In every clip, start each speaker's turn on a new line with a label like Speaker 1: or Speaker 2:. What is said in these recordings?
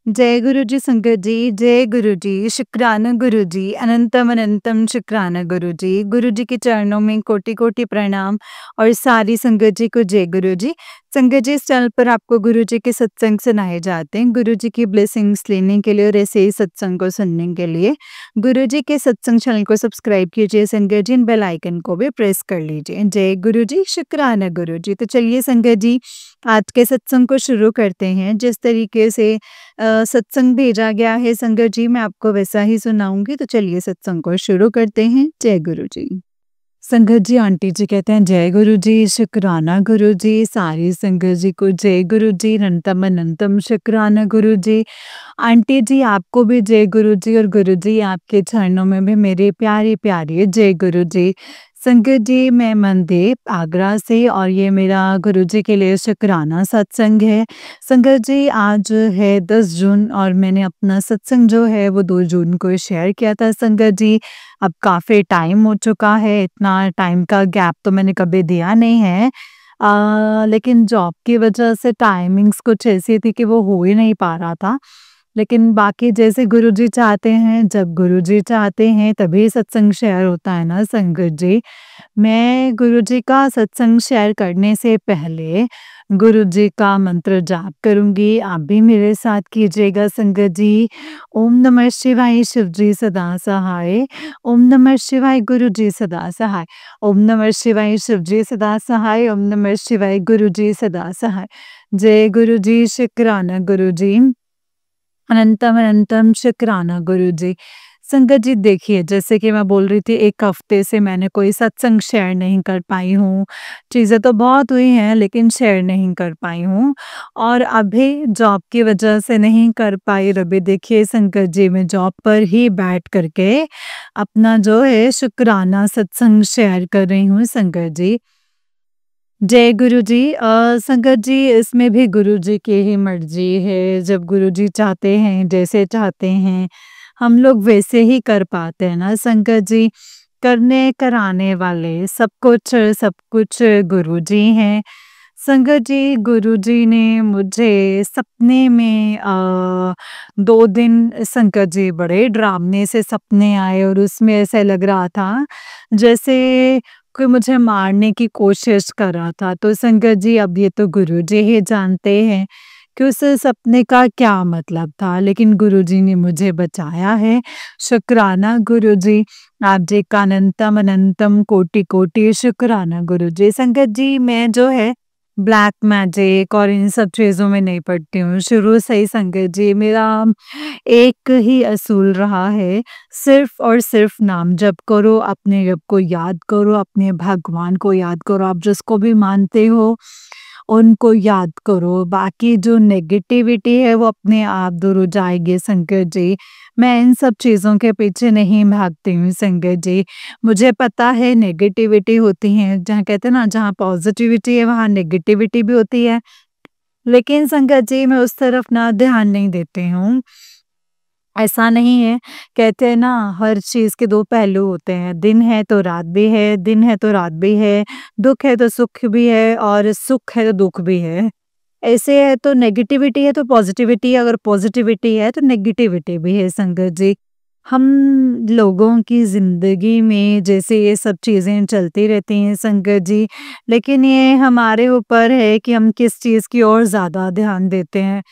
Speaker 1: जय गुरु जी संगत जी, जय गुरु जी, शुक्राना गुरु जी, अनंतम अनंतम शुक्राना गुरु जी। गुरु जी के चरणों में कोटि-कोटि प्रणाम और सारी संगत जी को जय गुरु जी। संगत जी, इस चैनल पर आपको गुरु जी के सत्संग सुनाए जाते हैं। गुरु जी की ब्लेसिंग्स लेने के लिए और ऐसे ही सत्संग को सुनने के लिए गुरु जी के सत्संग चैनल को सब्सक्राइब कीजिए संगत जी, बेल आइकन को भी प्रेस कर लीजिए। जय गुरु जी, शुक्राना गुरु जी। तो चलिए संगत जी, आज के सत्संग को शुरू करते हैं। जिस तरीके से सत्संग भेजा गया है संगत जी, मैं आपको वैसा ही सुनाऊंगी। तो चलिए सत्संग को शुरू करते हैं। जय गुरु जी। संगत जी, आंटी जी कहते हैं जय गुरु जी, शुक्राना गुरु जी। सारी संगत जी को जय गुरु जी, अनंतम अनंतम शुक्राना गुरु जी। आंटी जी, आपको भी जय गुरु जी, और गुरु जी आपके चरणों में भी मेरी प्यारी प्यारी जय गुरु जी। संगत जी, मैं मनदीप आगरा से, और ये मेरा गुरु जी के लिए शुक्राना सत्संग है। संगत जी, आज है 10 जून और मैंने अपना सत्संग जो है वो 2 जून को शेयर किया था संगत जी। अब काफ़ी टाइम हो चुका है, इतना टाइम का गैप तो मैंने कभी दिया नहीं है। लेकिन जॉब की वजह से टाइमिंग्स कुछ ऐसी थी कि वो हो ही नहीं पा रहा था। लेकिन बाकी जैसे गुरुजी चाहते हैं, जब गुरुजी चाहते हैं तभी सत्संग शेयर होता है ना संगत जी। मैं गुरुजी का सत्संग शेयर करने से पहले गुरुजी का मंत्र जाप करूँगी, आप भी मेरे साथ कीजिएगा संगत जी। ओम नमः शिवाय शिवजी सदा सहाय, ओम नमः शिवाय गुरुजी सदा सहाय, ओम नमः शिवाय शिवजी सदा सहाय, ओम नमः शिवाय गुरुजी सदा सहाय। जय गुरुजी, शुक्राना गुरुजी, अनंतम अनंतम शुक्राना गुरु जी। संगत जी, देखिए जैसे कि मैं बोल रही थी, 1 हफ्ते से मैंने कोई सत्संग शेयर नहीं कर पाई हूँ। चीज़ें तो बहुत हुई हैं लेकिन शेयर नहीं कर पाई हूँ, और अभी जॉब की वजह से नहीं कर पाई। और अभी देखिए संगत जी, मैं जॉब पर ही बैठ कर के अपना जो है शुक्राना सत्संग शेयर कर रही हूँ संगत जी। जय गुरु जी। संगत जी, इसमें भी गुरु जी की ही मर्जी है। जब गुरु जी चाहते हैं, जैसे चाहते हैं, हम लोग वैसे ही कर पाते हैं ना संगत जी। करने कराने वाले सब कुछ गुरु जी हैं। संगत जी, गुरु जी ने मुझे सपने में 2 दिन संगत जी बड़े डरावने से सपने आए, और उसमें ऐसा लग रहा था जैसे कोई मुझे मारने की कोशिश कर रहा था। तो संगत जी, अब ये तो गुरुजी ही जानते हैं कि उस सपने का क्या मतलब था, लेकिन गुरुजी ने मुझे बचाया है। शुक्राना गुरुजी, आप जी का अनंतम अनंतम कोटि कोटि शुक्राना गुरुजी। संगत जी, मैं जो है ब्लैक मैजिक और इन सब चीज़ों में नहीं पड़ती हूँ। शुरू से ही संगत जी, मेरा एक ही असूल रहा है, सिर्फ़ और सिर्फ़ नाम जप करो, अपने रब को याद करो, अपने भगवान को याद करो, आप जिसको भी मानते हो, उनको याद करो। बाकी जो नेगेटिविटी है वो अपने आप दूर हो जाएगी संगत जी। मैं इन सब चीज़ों के पीछे नहीं भागती हूँ संगत जी। मुझे पता है नेगेटिविटी होती है, जहाँ कहते हैं ना, जहाँ पॉज़िटिविटी है वहाँ नेगेटिविटी भी होती है। लेकिन संगत जी, मैं उस तरफ ना ध्यान नहीं देती हूँ। ऐसा नहीं है, कहते हैं ना, हर चीज़ के 2 पहलू होते हैं। दिन है तो रात भी है, दिन है तो रात भी है, दुःख है तो सुख भी है, और सुख है तो दुःख भी है। ऐसे है तो नेगेटिविटी है तो पॉज़िटिविटी है, अगर पॉज़िटिविटी है तो नेगेटिविटी भी है संगत जी। हम लोगों की ज़िंदगी में जैसे ये सब चीज़ें चलती रहती हैं संगत जी, लेकिन ये हमारे ऊपर है कि हम किस चीज़ की ओर ज़्यादा ध्यान देते हैं।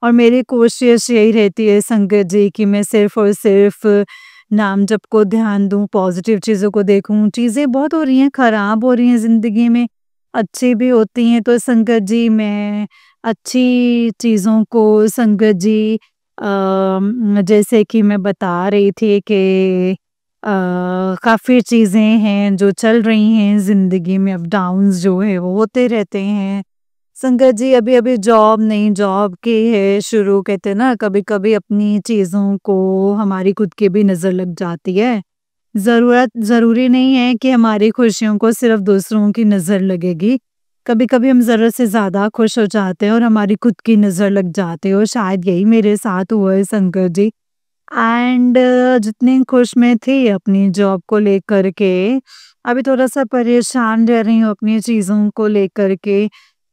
Speaker 1: और मेरी कोशिश यही रहती है संगत जी कि मैं सिर्फ़ और सिर्फ़ नाम जप को ध्यान दूँ, पॉज़िटिव चीज़ों को देखूँ। चीज़ें बहुत हो रही हैं, ख़राब हो रही हैं ज़िंदगी में, अच्छी भी होती हैं, तो संगत जी मैं अच्छी चीज़ों को संगत जी, जैसे कि मैं बता रही थी कि काफ़ी चीज़ें हैं जो चल रही हैं ज़िंदगी में, अप-डाउन्स जो है वो होते रहते हैं। संगत जी, अभी-अभी जॉब नई जॉब की है शुरू, कहते हैं ना, कभी-कभी अपनी चीज़ों को हमारी खुद की भी नज़र लग जाती है। ज़रूरी नहीं है कि हमारी खुशियों को सिर्फ़ दूसरों की नज़र लगेगी। कभी-कभी हम ज़रूरत से ज़्यादा खुश हो जाते हैं और हमारी खुद की नज़र लग जाती है, और शायद यही मेरे साथ हुआ है संगत जी। एंड जितनी खुश मैं थी अपनी जॉब को लेकर के, अभी थोड़ा-सा परेशान रह रही हूँ अपनी चीज़ों को लेकर के।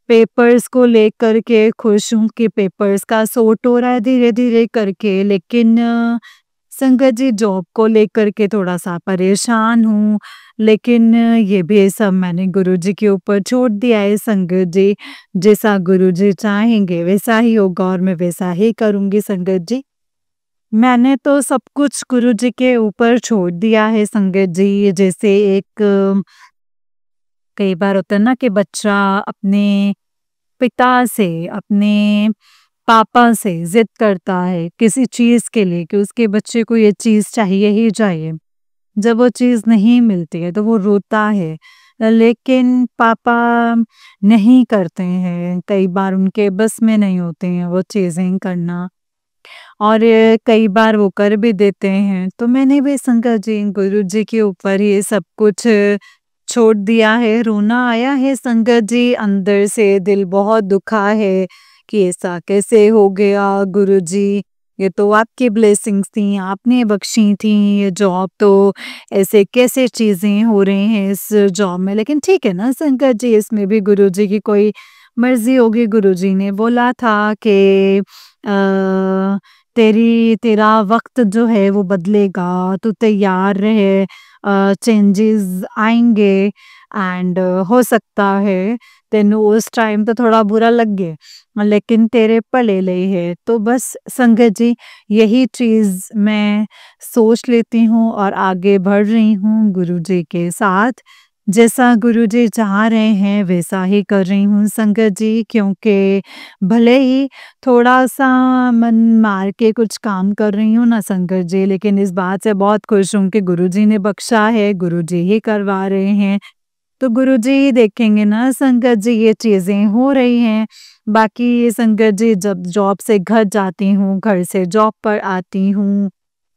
Speaker 1: पेपर्स को लेकर के खुश हूँ कि पेपर्स का सॉर्ट हो रहा है धीरे-धीरे करके, लेकिन संगत जी जॉब को लेकर के थोड़ा-सा परेशान हूँ। लेकिन ये भी सब मैंने गुरुजी के ऊपर छोड़ दिया है संगत जी। जैसा गुरुजी चाहेंगे वैसा ही होगा और मैं वैसा ही करूँगी संगत जी। मैंने तो सब कुछ गुरुजी के ऊपर छोड़ दिया है संगत जी। जैसे एक कई बार होता है ना कि बच्चा अपने पिता से, अपने पापा से ज़िद करता है किसी चीज़ के लिए कि उसके बच्चे को ये चीज़ चाहिए ही चाहिए। जब वो चीज़ नहीं मिलती है तो वो रोता है, लेकिन पापा नहीं करते हैं, कई बार उनके बस में नहीं होते हैं वो चीज़ें करना और कई बार वो कर भी देते हैं। तो मैंने भी संगत जी गुरुजी के ऊपर ये सब कुछ छोड़ दिया है, रोना आया है संगत जी, अंदर से दिल बहुत दुखा है कि ऐसा कैसे हो गया गुरुजी, ये तो आपकी ब्लेसिंग्स थी, आपने बख्शी थी ये जॉब, तो ऐसे कैसे चीज़ें हो रही हैं इस जॉब में। लेकिन ठीक है ना संगत जी, इसमें भी गुरुजी की कोई मर्ज़ी होगी। गुरुजी ने बोला था कि तेरा वक़्त जो है वो बदलेगा, तू तैयार रहे, चेंजेस आएँगे एंड हो सकता है तेनू उस टाइम तो थोड़ा बुरा लगे, लेकिन तेरे भले ਲਈ है। तो बस संगत जी यही चीज़ मैं सोच लेती हूँ और आगे बढ़ रही हूँ गुरुजी के साथ। जैसा गुरुजी चाह रहे हैं वैसा ही कर रही हूँ संगत जी, क्योंकि भले ही थोड़ा-सा मन मार के कुछ काम कर रही हूँ ना संगत जी, लेकिन इस बात से बहुत खुश हूँ कि गुरुजी ने बख्शा है, गुरुजी ही करवा रहे हैं। तो गुरुजी ही देखेंगे ना संगत जी, ये चीज़ें हो रही हैं। बाकी संगत जी जब जॉब से घर जाती हूँ, घर से जॉब पर आती हूँ,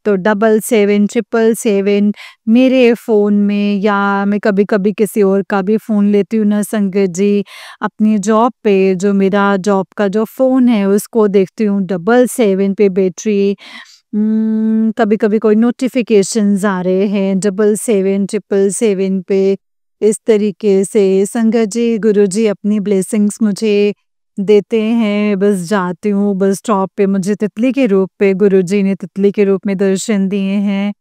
Speaker 1: तो 77 777 मेरे फ़ोन में, या मैं कभी-कभी किसी और का भी फ़ोन लेती हूँ ना संगत जी, अपनी जॉब पे जो मेरा जॉब का जो फ़ोन है उसको देखती हूँ 77 पे बैटरी। कभी-कभी कोई नोटिफ़िकेशंस आ रहे हैं 77 777 पे। इस तरीके से संगत जी गुरुजी अपनी ब्लेसिंग्स मुझे देते हैं, बस जाती हूँ, बस स्टॉप पे मुझे तितली के रूप पे गुरुजी ने तितली के रूप में दर्शन दिए हैं।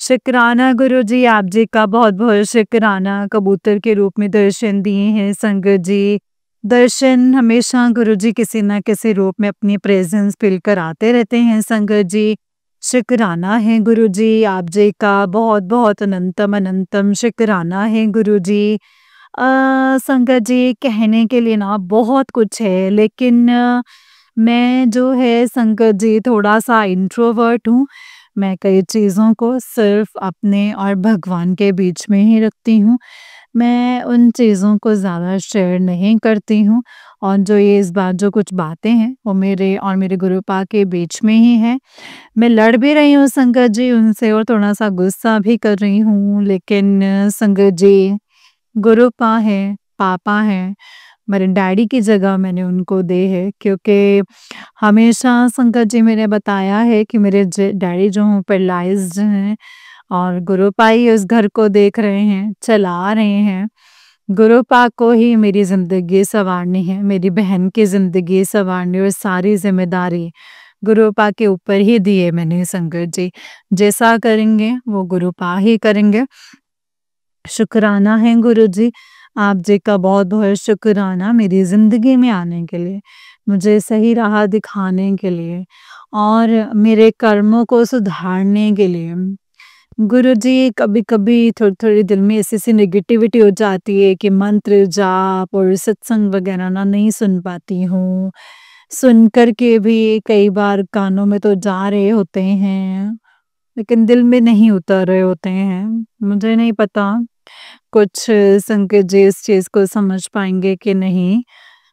Speaker 1: शुक्राना गुरुजी, आप जी का बहुत-बहुत शुक्राना, कबूतर के रूप में दर्शन दिए हैं संगत जी। दर्शन हमेशा गुरुजी किसी न किसी रूप में अपनी प्रेज़ेंस फ़ील कराते रहते हैं संगत जी। शुक्राना है गुरुजी, आप जी का बहुत-बहुत अनंतम अनंतम शुक्राना है गुरुजी। संगत जी कहने के लिए ना बहुत कुछ है, लेकिन मैं जो है संगत जी थोड़ा-सा इंट्रोवर्ट हूँ। मैं कई चीज़ों को सिर्फ़ अपने और भगवान के बीच में ही रखती हूँ। मैं उन चीज़ों को ज़्यादा शेयर नहीं करती हूँ और जो ये इस बार जो कुछ बातें हैं वो मेरे और मेरे गुरुपा के बीच में ही हैं। मैं लड़ भी रही हूँ संगत जी उनसे और थोड़ा-सा गुस्सा भी कर रही हूँ, लेकिन संगत जी गुरुपा हैं, पापा हैं, मेरे डैडी की जगह मैंने उनको दी है, क्योंकि हमेशा संगत जी मैंने बताया है कि मेरे डैडी जो हैं पैरालाइज्ड हैं और गुरुपा ही उस घर को देख रहे हैं, चला रहे हैं। गुरुपा को ही मेरी ज़िंदगी सँवारनी है, मेरी बहन की ज़िंदगी सँवारनी और सारी ज़िम्मेदारी गुरुपा के ऊपर ही दी है मैंने संगत जी। जैसा करेंगे वो गुरुपा ही करेंगे। शुक्राना है गुरुजी, आप जी का बहुत-बहुत शुक्राना मेरी ज़िंदगी में आने के लिए, मुझे सही राह दिखाने के लिए और मेरे कर्मों को सुधारने के लिए। गुरुजी कभी-कभी थोड़ी-थोड़ी दिल में ऐसी-ऐसी नेगेटिविटी हो जाती है कि मंत्र जाप और सत्संग वगैरह ना नहीं सुन पाती हूँ। सुन कर के भी कई बार कानों में तो जा रहे होते हैं, लेकिन दिल में नहीं उतर रहे होते हैं। मुझे नहीं पता कुछ संगत जी इस चीज़ को समझ पाएँगे कि नहीं।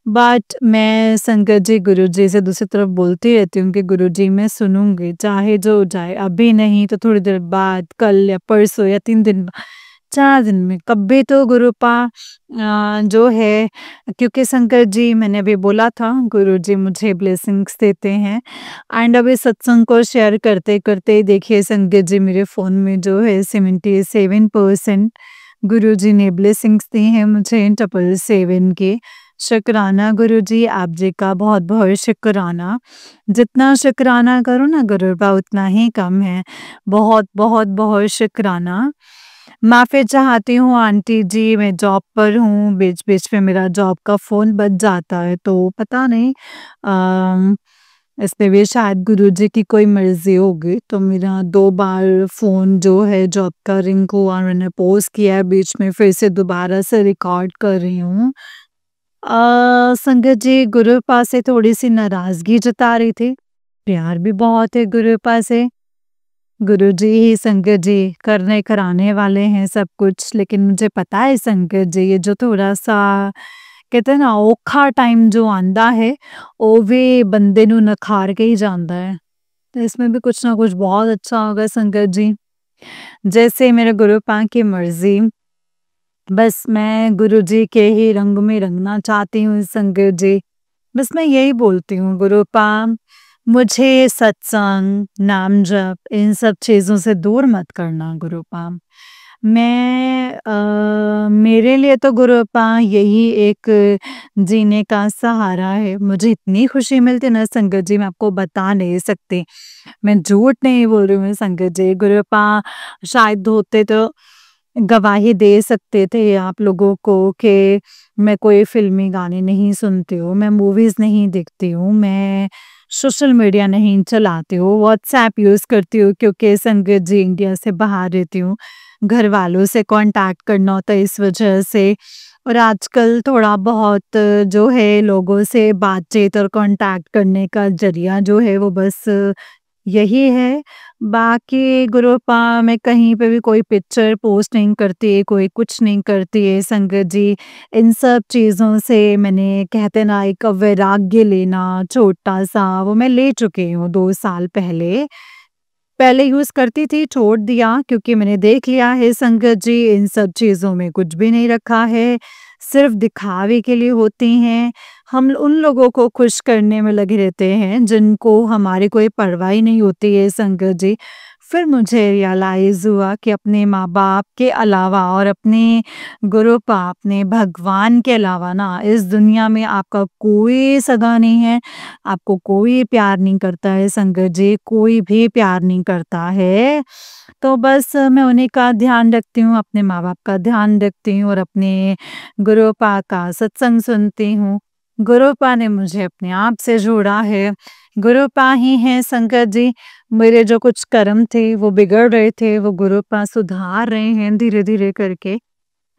Speaker 1: बट मैं संगत जी गुरुजी से दूसरी तरफ बोलती रहती हूँ कि गुरुजी मैं सुनूँगी, चाहे जो हो जाए, अभी नहीं तो थोड़ी देर बाद, कल या परसों या 3 दिन 4 दिन में, कभी तो गुरुपा जो है, क्योंकि संगत जी मैंने अभी बोला था गुरुजी मुझे ब्लेसिंग्स देते हैं एंड अभी सत्संग को शेयर करते-करते देखिए संगत जी मेरे फ़ोन में जो है 77% गुरुजी ने ब्लेसिंग्स दी हैं मुझे 777 के। शुक्राना गुरुजी, आप जी का बहुत-बहुत शुक्राना। जितना शुक्राना करो ना गुरुबा उतना ही कम है। बहुत, बहुत, बहुत शुक्राना। माफ़ी चाहती हूँ आंटी जी, मैं जॉब पर हूँ, बीच-बीच में मेरा जॉब का फ़ोन बज जाता है, तो पता नहीं इसमें भी शायद गुरुजी की कोई मर्ज़ी होगी, तो मेरा 2 बार फ़ोन जो है जॉब का रिंग हुआ, मैंने पॉज़ किया है, बीच में फिर से दोबारा से रिकॉर्ड कर रही हूँ। संगत जी गुरुपा से थोड़ी-सी नाराज़गी जता रही थी, प्यार भी बहुत है गुरुपा से। गुरुजी ही संगत जी करने कराने वाले हैं सब कुछ, लेकिन मुझे पता है संगत जी ये जो थोड़ा-सा कहते हैं ना औखा टाइम जो आंदा है, ਉਹ ਵੀ ਬੰਦੇ ਨੂੰ ਨਖਾਰ ਕੇ ਹੀ ਜਾਂਦਾ है। तो इसमें भी कुछ ना कुछ बहुत अच्छा होगा संगत जी। जैसे मेरे गुरुपा की मर्ज़ी, बस मैं गुरुजी के ही रंग में रंगना चाहती हूँ संगत जी। बस मैं यही बोलती हूँ गुरुपा, मुझे सत्संग, नाम जप इन सब चीज़ों से दूर मत करना गुरुपा। मेरे लिए तो गुरुपा यही एक जीने का सहारा है। मुझे इतनी खुशी मिलती है ना संगत जी, मैं आपको बता नहीं सकती। मैं झूठ नहीं बोल रही हूँ संगत जी, गुरुपा शायद होते तो गवाही दे सकते थे आप लोगों को कि मैं कोई फ़िल्मी गाने नहीं सुनती हूँ, मैं मूवीज़ नहीं देखती हूँ, मैं सोशल मीडिया नहीं चलाती हूँ, व्हाट्सऐप यूज़ करती हूँ क्योंकि संगत जी इंडिया से बाहर रहती हूँ। घर वालों से कॉन्टैक्ट करना होता है इस वजह से, और आजकल थोड़ा बहुत जो है लोगों से बातचीत और कॉन्टैक्ट करने का ज़रिया जो है वो बस यही है। बाकी गुरुपा मैं कहीं पे भी कोई पिक्चर पोस्ट नहीं करती, कोई कुछ नहीं करती है संगत जी। इन सब चीज़ों से मैंने कहते ना एक वैराग्य लेना छोटा-सा वो मैं ले चुकी हूँ 2 साल पहले। पहले यूज़ करती थी, छोड़ दिया क्योंकि मैंने देख लिया है संगत जी इन सब चीज़ों में कुछ भी नहीं रखा है, सिर्फ़ दिखावे के लिए होती हैं। हम उन लोगों को खुश करने में लगे रहते हैं जिनको हमारी कोई परवाह ही नहीं होती है संगत जी। फिर मुझे रियलाइज़ हुआ कि अपने माँ-बाप के अलावा और अपने गुरुपा, अपने भगवान के अलावा ना इस दुनिया में आपका कोई सगा नहीं है। आपको कोई प्यार नहीं करता है संगत जी, कोई भी प्यार नहीं करता है। तो बस मैं उन्हीं का ध्यान रखती हूँ, अपने माँ-बाप का ध्यान रखती हूँ और अपने गुरुपा का सत्संग सुनती हूँ। गुरुपा ने मुझे अपने आप से जोड़ा है। गुरुपा ही हैं संगत जी, मेरे जो कुछ कर्म थे वो बिगड़ रहे थे, वो गुरुपा सुधार रहे हैं धीरे-धीरे करके।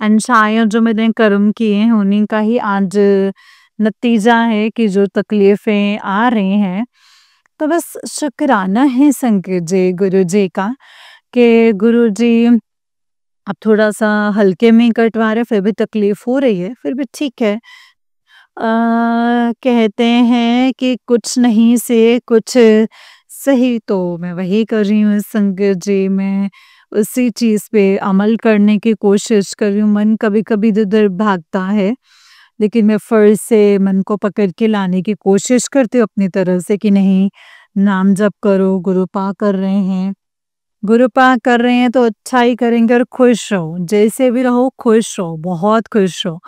Speaker 1: एंड शायद जो मैंने कर्म किए हैं उन्हीं का ही आज नतीजा है कि जो तकलीफ़ें आ रही हैं, तो बस शुक्राना है संगत जी गुरुजी का कि गुरुजी अब थोड़ा-सा हल्के में ही कटवा रहे हैं, फिर भी तकलीफ़ हो रही है, फिर भी ठीक है। कहते हैं कि कुछ नहीं से कुछ सही, तो मैं वही कर रही हूँ संगत जी। मैं उसी चीज़ पे अमल करने की कोशिश कर रही हूँ। मन कभी-कभी इधर-उधर भागता है, लेकिन मैं फिर से मन को पकड़ के लाने की कोशिश करती हूँ अपनी तरफ से कि नहीं, नाम जप करो, गुरुपा कर रहे हैं। गुरुपा कर रहे हैं तो अच्छा ही करेंगे और खुश रहो, जैसे भी रहो खुश रहो, बहुत खुश रहो।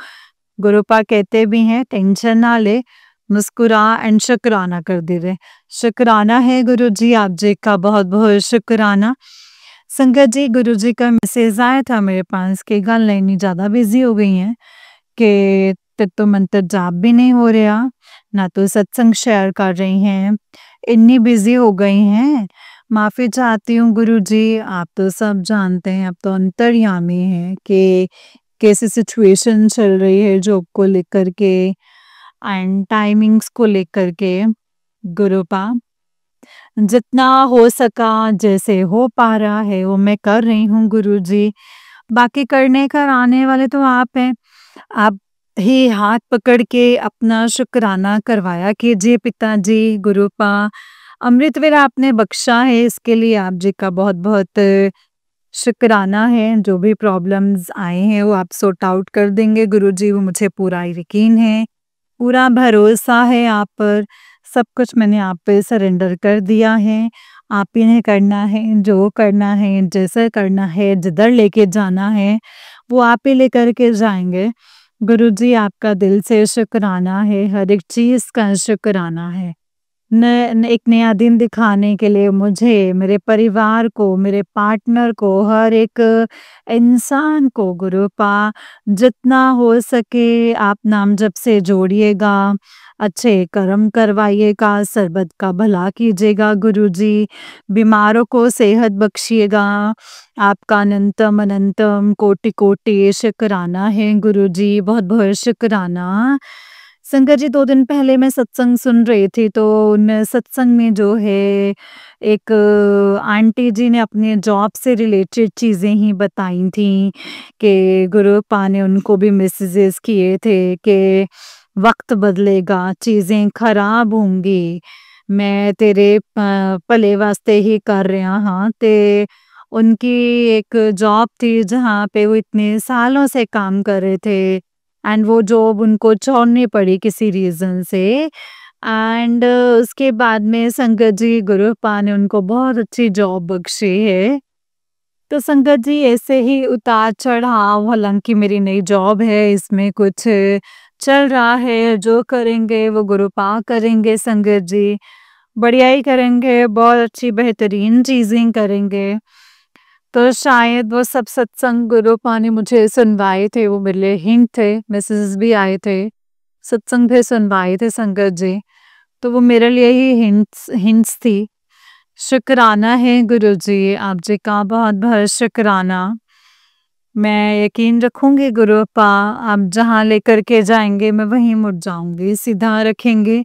Speaker 1: गुरुपा कहते भी हैं टेंशन ना ले, मुस्कुरा एंड शुक्राना कर दे रहे। शुक्राना है गुरुजी, आप जी का बहुत-बहुत शुक्राना। संगत जी गुरुजी का मैसेज आया था मेरे पास कि गल इतनी ज़्यादा बिज़ी हो गई हैं कि तेरे तो मंतर जाप भी नहीं हो रहा, ना तो सत्संग शेयर कर रही हैं, इतनी बिज़ी हो गई हैं। माफ़ी चाहती हूँ गुरुजी, आप तो सब जानते हैं, आप तो अंतर्यामी हैं कि कैसी सिचुएशन चल रही है जॉब को लेकर के एंड टाइमिंग्स को लेकर के। गुरुपा जितना हो सका, जैसे हो पा रहा है वो मैं कर रही हूँ गुरुजी। बाकी करने कराने वाले तो आप हैं। आप ही हाथ पकड़ के अपना शुक्राना करवाया कीजिए पिताजी, गुरुपा। अमृत वेला आपने बख्शा है, इसके लिए आप जी का बहुत-बहुत शुक्राना है। जो भी प्रॉब्लम्स आए हैं वो आप सॉर्ट आउट कर देंगे गुरुजी, वो मुझे पूरा यकीन है, पूरा भरोसा है आप पर। सब कुछ मैंने आप पे सरेंडर कर दिया है। आप ही ने करना है, जो करना है, जैसे करना है, जिधर लेके जाना है, वो आप ही लेकर के जाएँगे। गुरुजी आपका दिल से शुक्राना है, हर एक चीज़ का शुक्राना है। एक नया दिन दिखाने के लिए मुझे, मेरे परिवार को, मेरे पार्टनर को, हर एक इंसान को गुरुपा जितना हो सके आप नाम जप से जोड़िएगा, अच्छे कर्म करवाइएगा, सर्बत का भला कीजिएगा गुरुजी, बीमारों को सेहत बख्शिएगा। आपका अनंतम अनंतम कोटि कोटि शुक्राना है गुरुजी, बहुत-बहुत शुक्राना। संगत जी 2 दिन पहले मैं सत्संग सुन रही थी तो उन सत्संग में जो है एक आंटी जी ने अपने जॉब से रिलेटेड चीज़ें ही बताई थी कि गुरुपा ने उनको भी मैसेजेस किए थे कि वक्त बदलेगा, चीज़ें खराब होंगी, मैं तेरे भले वास्ते ही कर रहा हाँ ते उनकी एक जॉब थी जहाँ पे वो इतने सालों से काम कर रहे थे एंड वो जॉब उनको छोड़नी पड़ी किसी रीज़न से एंड उसके बाद में संगत जी गुरुपा ने उनको बहुत अच्छी जॉब बख्शी है। तो संगत जी ऐसे ही उतार-चढ़ाव, हालाँकि मेरी नई जॉब है, इसमें कुछ चल रहा है, जो करेंगे वो गुरुपा करेंगे संगत जी। बढ़िया ही करेंगे, बहुत अच्छी बेहतरीन चीज़ें करेंगे। तो शायद वो सब सत्संग गुरुपा ने मुझे सुनवाए थे, वो मेरे लिए हिंट थे, मैसेजेस भी आए थे। सत्संग भी सुनवाए थे संगत जी, तो वो मेरे लिए ही हिंट्स हिंट्स थी। शुक्राना है गुरुजी, आप जी का बहुत-बहुत शुक्राना। मैं यकीन रखूँगी गुरुपा, आप जहाँ लेकर के जाएँगे मैं वहीं मुड़ जाऊँगी, सीधा रखेंगे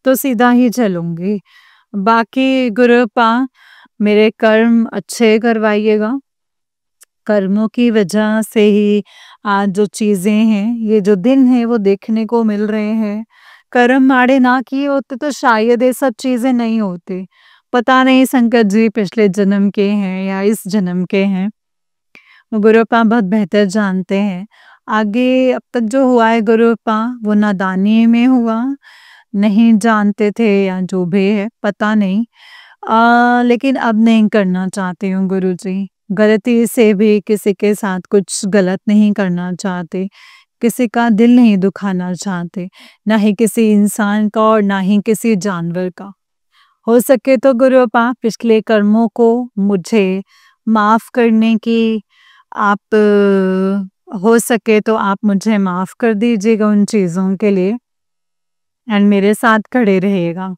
Speaker 1: तो सीधा ही चलूँगी। बाकी गुरुपा मेरे कर्म अच्छे करवाइएगा, कर्मों की वजह से ही आज जो चीज़ें हैं, ये जो दिन है वो देखने को मिल रहे हैं। कर्म माड़े ना किए होते तो शायद ये सब चीज़ें नहीं होती। पता नहीं संकट जी पिछले जन्म के हैं या इस जन्म के हैं। गुरुपा बहुत बेहतर जानते हैं। आगे अब तक जो हुआ है गुरुपा वो नादानी में हुआ, नहीं जानते थे या जो भी है पता नहीं। लेकिन अब नहीं करना चाहती हूँ गुरुजी। गलती से भी किसी के साथ कुछ गलत नहीं करना चाहते, किसी का दिल नहीं दुखाना चाहते, ना ही किसी इंसान का और ना ही किसी जानवर का। हो सके तो गुरुपा पिछले कर्मों को मुझे माफ़ करने की आप हो सके तो आप मुझे माफ़ कर दीजिएगा उन चीज़ों के लिए एंड मेरे साथ खड़े रहिएगा।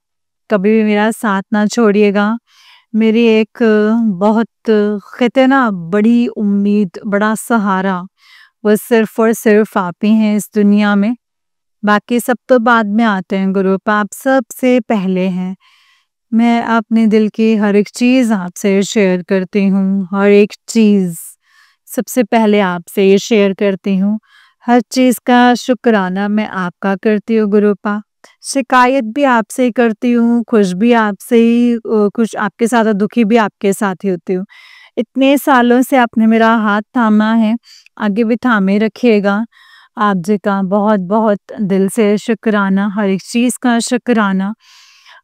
Speaker 1: कभी भी मेरा साथ ना छोड़िएगा। मेरी एक बहुत कहते हैं ना बड़ी उम्मीद, बड़ा सहारा वो सिर्फ़ और सिर्फ़ आप ही हैं इस दुनिया में। बाकी सब तो बाद में आते हैं गुरुपा, आप सबसे पहले हैं। मैं अपने दिल की हर एक चीज़ आपसे शेयर करती हूँ, हर एक चीज़ सबसे पहले आपसे ये शेयर करती हूँ। हर चीज़ का शुक्राना मैं आपका करती हूँ गुरुपा। शिकायत भी आपसे ही करती हूँ, खुश भी आपसे ही खुश आपके साथ और दुखी भी आपके साथ ही होती हूँ। इतने सालों से आपने मेरा हाथ थामा है, आगे भी थामे रखिएगा। आप जी का बहुत-बहुत दिल से शुक्राना, हर एक चीज़ का शुक्राना।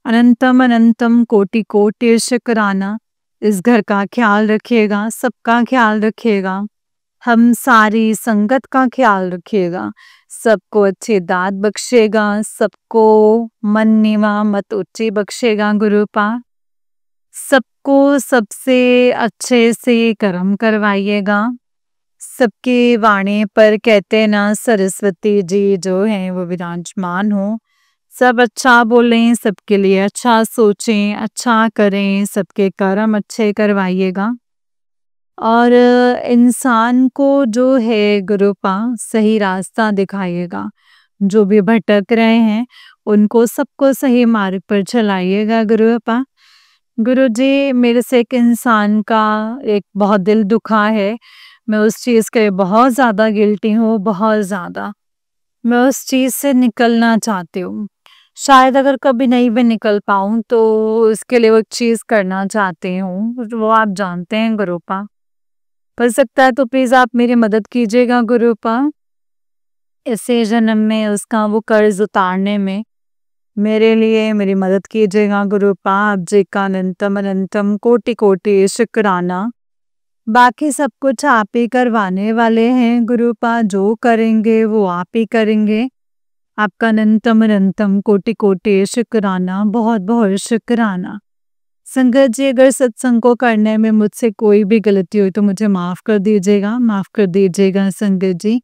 Speaker 1: अनंतम अनंतम कोटि-कोटि शुक्राना। इस घर का ख़्याल रखिएगा, सबका ख़्याल रखिएगा। हम सारी संगत का ख़्याल रखिएगा। सबको अच्छी दात बख्शेगा, सबको मन नीवा मत ऊँची बख्शेगा गुरुपा। सबको सबसे अच्छे से कर्म करवाइएगा। सबके वाणी पर कहते हैं ना सरस्वती जी जो हैं वो विराजमान हो। सब अच्छा बोलें, सबके लिए अच्छा सोचें, अच्छा करें, सबके कर्म अच्छे करवाइएगा। और इंसान को जो है गुरुपा सही रास्ता दिखाइएगा। जो भी भटक रहे हैं उनको सबको सही मार्ग पर चलाइएगा गुरुपा। गुरुजी मेरे से एक इंसान का एक बहुत दिल दुखा है। मैं उस चीज़ के लिए बहुत ज़्यादा गिल्टी हूँ, बहुत ज़्यादा। मैं उस चीज़ से निकलना चाहती हूँ। शायद अगर कभी नहीं भी निकल पाऊँ तो उसके लिए वो एक चीज़ करना चाहती हूँ, वो आप जानते हैं गुरुपा। कर सकता है तो प्लीज़ आप मेरी मदद कीजिएगा गुरुपा। इसी जन्म में उसका वो कर्ज़ उतारने में मेरे लिए मेरी मदद कीजिएगा गुरुपा। आप जी का अनंतम अनंतम कोटि-कोटि शुक्राना। बाकी सब कुछ आप ही करवाने वाले हैं गुरुपा, जो करेंगे वो आप ही करेंगे। आपका अनंतम अनंतम कोटि कोटि शुक्राना, बहुत बहुत शुक्राना। संगत जी, अगर सत्संग को करने में मुझसे कोई भी गलती हुई तो मुझे माफ़ कर दीजिएगा, माफ़ कर दीजिएगा संगत जी,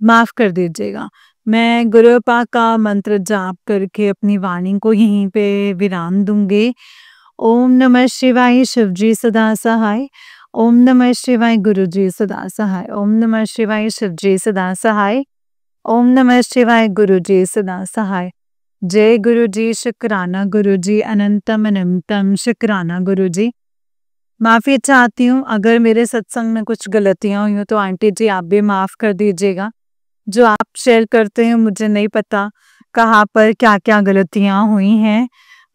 Speaker 1: माफ़ कर दीजिएगा। मैं गुरुपा का मंत्र जाप करके अपनी वाणी को यहीं पे विराम दूँगी। ओम नमः शिवाय, शिवजी सदा सहाय। ओम नमः शिवाय, गुरुजी सदा सहाय। ओम नमः शिवाय, शिवजी सदा सहाय। ओम नमः शिवाय, गुरुजी सदा सहाय। जय गुरुजी, शुक्राना गुरुजी, अनंतम अनंतम शुक्राना गुरुजी। माफ़ी चाहती हूँ अगर मेरे सत्संग में कुछ गलतियाँ हुई हो तो आंटी जी आप भी माफ़ कर दीजिएगा। जो आप शेयर करते हैं मुझे नहीं पता कहाँ पर क्या-क्या गलतियाँ हुई हैं।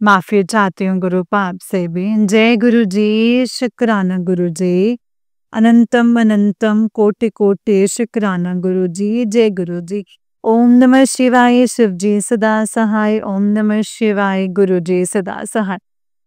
Speaker 1: माफ़ी चाहती हूँ गुरुपा आपसे भी। जय गुरुजी, शुक्राना गुरुजी। अनंतम अनंतम कोटि कोटि शुक्राना गुरुजी। जय गुरुजी। ओम नमः शिवाय, शिवजी सदा सहाय। ओम नमः शिवाय, गुरुजी सदा सहाय।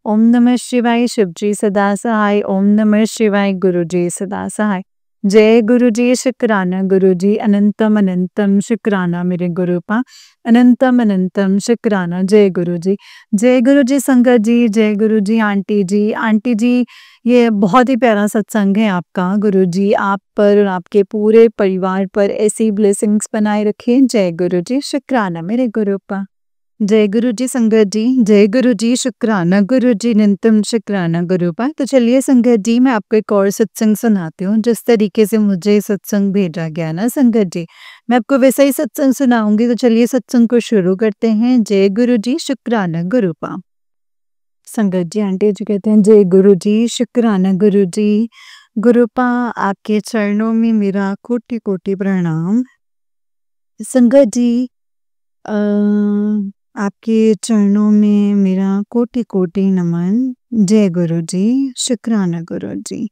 Speaker 1: ओम नमः शिवाय, शिवजी सदा सहाय। ओम नमः शिवाय, गुरुजी सदा सहाय। जय गुरुजी, शुक्राना गुरुजी, अनंतम अनंतम शुक्राना मेरे गुरुपा, अनंतम अनंतम शुक्राना। जय गुरुजी, जय गुरुजी संगत जी, जय गुरुजी आंटी जी। आंटी जी, ये बहुत ही प्यारा सत्संग है आपका। गुरुजी आप पर और आपके पूरे परिवार पर ऐसी ब्लेसिंग्स बनाए रखें। जय गुरुजी, शुक्राना मेरे गुरुपा। जय गुरुजी संगत जी, जय गुरुजी, शुक्राना गुरुजी, निंतम शुक्राना गुरुपा। तो चलिए संगत जी, मैं आपको एक और सत्संग सुनाती हूँ। जिस तरीके से मुझे सत्संग भेजा गया ना संगत जी, मैं आपको वैसा ही सत्संग सुनाऊंगी। तो चलिए सत्संग को शुरू करते हैं। जय गुरुजी, शुक्राना गुरुपा। संगत जी, आंटी जी कहते हैं जय गुरुजी, शुक्राना गुरुजी। गुरुपा आपके चरणों में मेरा कोटि कोटि प्रणाम। संगत जी, अ, आपके चरणों में मेरा कोटि कोटि नमन। जय गुरुजी, शुक्राना गुरुजी।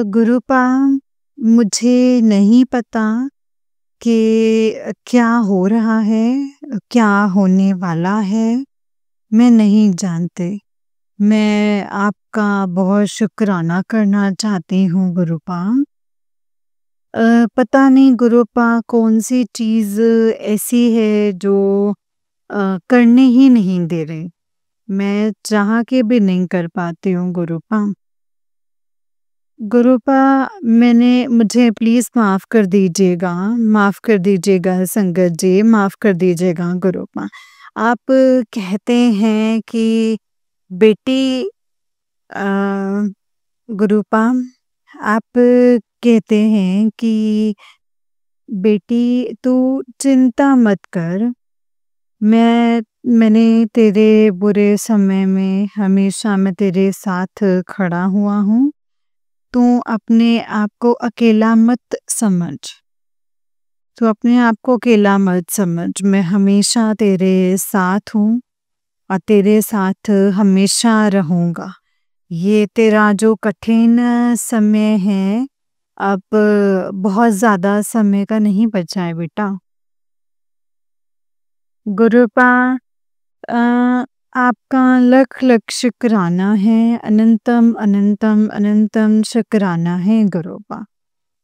Speaker 1: गुरुपा, मुझे नहीं पता कि क्या हो रहा है, क्या होने वाला है, मैं नहीं जानते। मैं आपका बहुत शुक्राना करना चाहती हूँ गुरुपा। पता नहीं गुरुपा कौन सी चीज़ ऐसी है जो करने ही नहीं दे रहे। मैं चाह के भी नहीं कर पाती हूँ गुरुपा। गुरुपा, मुझे प्लीज़ माफ़ कर दीजिएगा, माफ़ कर दीजिएगा संगत जी, माफ़ कर दीजिएगा गुरुपा। आप कहते हैं कि बेटी, अ, गुरुपा आप कहते हैं कि बेटी तू चिंता मत कर। मैंने तेरे बुरे समय में हमेशा मैं तेरे साथ खड़ा हुआ हूँ। तू अपने आप को अकेला मत समझ। तू अपने आप को अकेला मत समझ। मैं हमेशा तेरे साथ हूँ और तेरे साथ हमेशा रहूँगा। ये तेरा जो कठिन समय है, अब बहुत ज़्यादा समय का नहीं बचा है बेटा। गुरुपा, अ, आपका लख लख शुक्राना है, अनंतम अनंतम अनंतम शुक्राना है गुरुपा।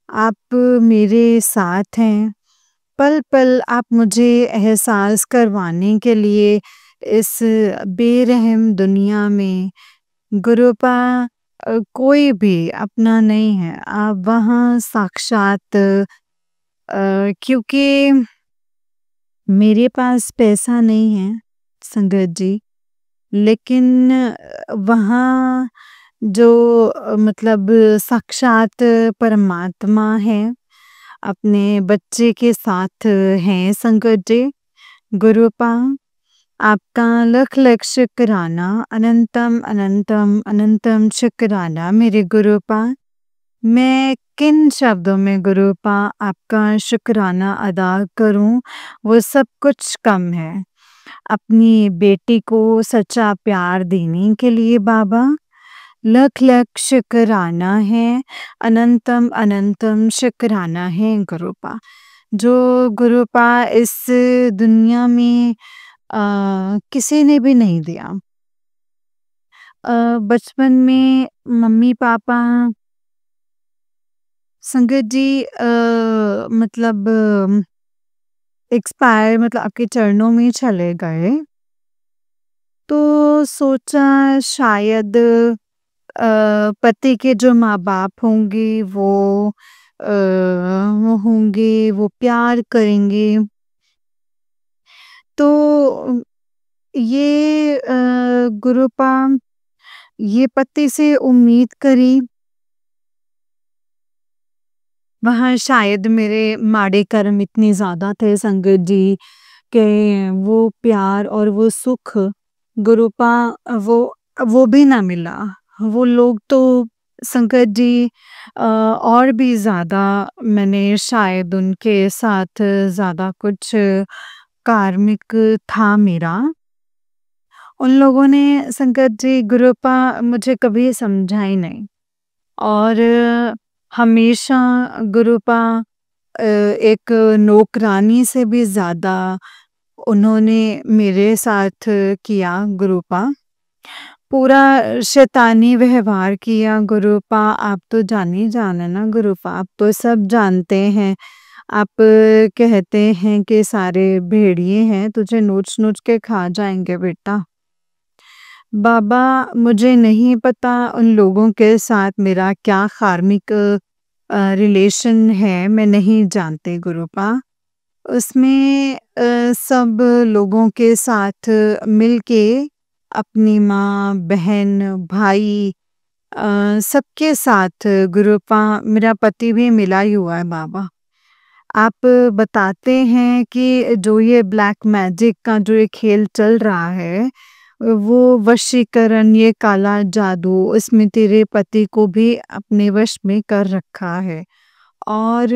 Speaker 1: आप मेरे साथ हैं, पल पल आप मुझे एहसास करवाने के लिए इस बेरहम दुनिया में गुरुपा कोई भी अपना नहीं है। आप वहाँ साक्षात, क्योंकि मेरे पास पैसा नहीं है संगत जी, लेकिन वहाँ जो मतलब साक्षात परमात्मा है अपने बच्चे के साथ हैं संकट जी। गुरुपा, आपका लख लख शुक्राना, अनंतम अनंतम अनंतम शुक्राना मेरे गुरुपा। मैं किन शब्दों में गुरुपा आपका शुक्राना अदा करूं, वो सब कुछ कम है। अपनी बेटी को सच्चा प्यार देने के लिए बाबा लख लख शुक्राना है, अनंतम अनंतम शुक्राना है गुरुपा। जो गुरुपा इस दुनिया में किसी ने भी नहीं दिया। बचपन में मम्मी पापा संगत जी मतलब एक्सपायर मतलब आपके चरणों में चले गए, तो सोचा शायद पति के जो माँ-बाप होंगे वो होंगे, वो प्यार करेंगे। तो ये गुरुपा ये पति से उम्मीद करी, वहाँ शायद मेरे माड़े कर्म इतने ज़्यादा थे संगत जी कि वो प्यार और वो सुख गुरुपा वो वो भी ना मिला। वो लोग तो संगत जी और भी ज़्यादा मैंने शायद उनके साथ ज़्यादा कुछ कार्मिक था मेरा। उन लोगों ने संगत जी गुरुपा मुझे कभी समझा ही नहीं और हमेशा गुरुपा एक नौकरानी से भी ज़्यादा उन्होंने मेरे साथ किया गुरुपा। पूरा शैतानी व्यवहार किया गुरुपा। आप तो जान ही जान है ना गुरुपा, आप तो सब जानते हैं। आप कहते हैं कि सारे भेड़िए हैं, तुझे नोच-नोच के खा जाएँगे बेटा। बाबा मुझे नहीं पता उन लोगों के साथ मेरा क्या कार्मिक रिलेशन है, मैं नहीं जानती गुरुपा। उसमें सब लोगों के साथ मिलके अपनी माँ, बहन, भाई सबके साथ गुरुपा मेरा पति भी मिला ही हुआ है बाबा। आप बताते हैं कि जो ये ब्लैक मैजिक का जो ये खेल चल रहा है, वो वशीकरण, ये काला जादू, उसमें तेरे पति को भी अपने वश में कर रखा है। और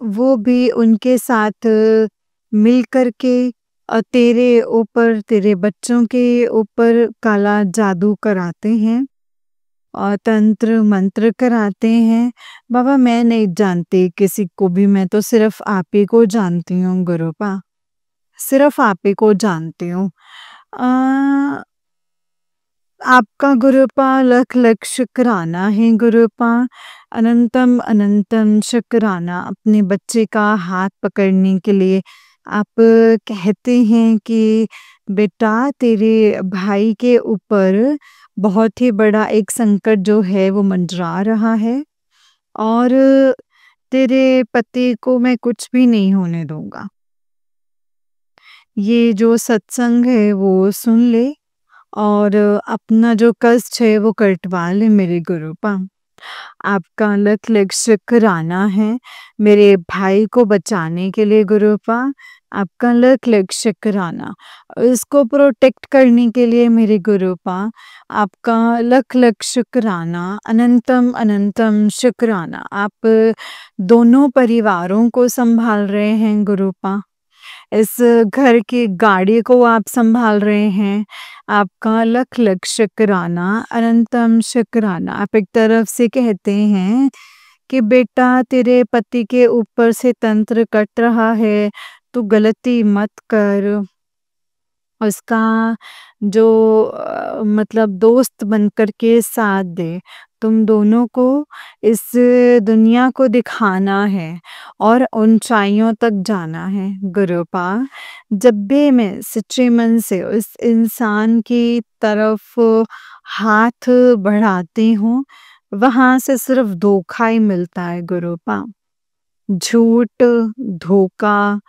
Speaker 1: वो भी उनके साथ मिल कर के तेरे ऊपर, तेरे बच्चों के ऊपर काला जादू कराते हैं और तंत्र मंत्र कराते हैं। बाबा मैं नहीं जानती किसी को भी, मैं तो सिर्फ आप ही को जानती हूँ गुरुपा, सिर्फ आप ही को जानती हूँ। अ, आपका गुरुपा लख लख शुक्राना है गुरुपा, अनंतम अनंतम शुक्राना अपने बच्चे का हाथ पकड़ने के लिए। आप कहते हैं कि बेटा तेरे भाई के ऊपर बहुत ही बड़ा एक संकट जो है वो मंडरा रहा है और तेरे पति को मैं कुछ भी नहीं होने दूंगा। ये जो सत्संग है वो सुन ले और अपना जो कष्ट है वो कटवा ले मेरे गुरुपा। आपका लख लख शुक्राना है मेरे भाई को बचाने के लिए गुरुपा। आपका लख लख शुक्राना इसको प्रोटेक्ट करने के लिए मेरे गुरुपा। आपका लख लख शुक्राना, अनंतम अनंतम शुक्राना। आप दोनों परिवारों को संभाल रहे हैं गुरुपा। इस घर की गाड़ी को आप संभाल रहे हैं। आपका लख लख शुक्राना, अनंतम शुक्राना। आप एक तरफ से कहते हैं कि बेटा तेरे पति के ऊपर से तंत्र कट रहा है, तू गलती मत कर। उसका जो मतलब दोस्त बनकर के साथ दे। तुम दोनों को इस दुनिया को दिखाना है और ऊंचाइयों तक जाना है गुरुपा। जब भी मैं सच्चे मन से उस इंसान की तरफ हाथ बढ़ाती हूँ, वहाँ से सिर्फ धोखा ही मिलता है गुरुपा। झूठ, धोखा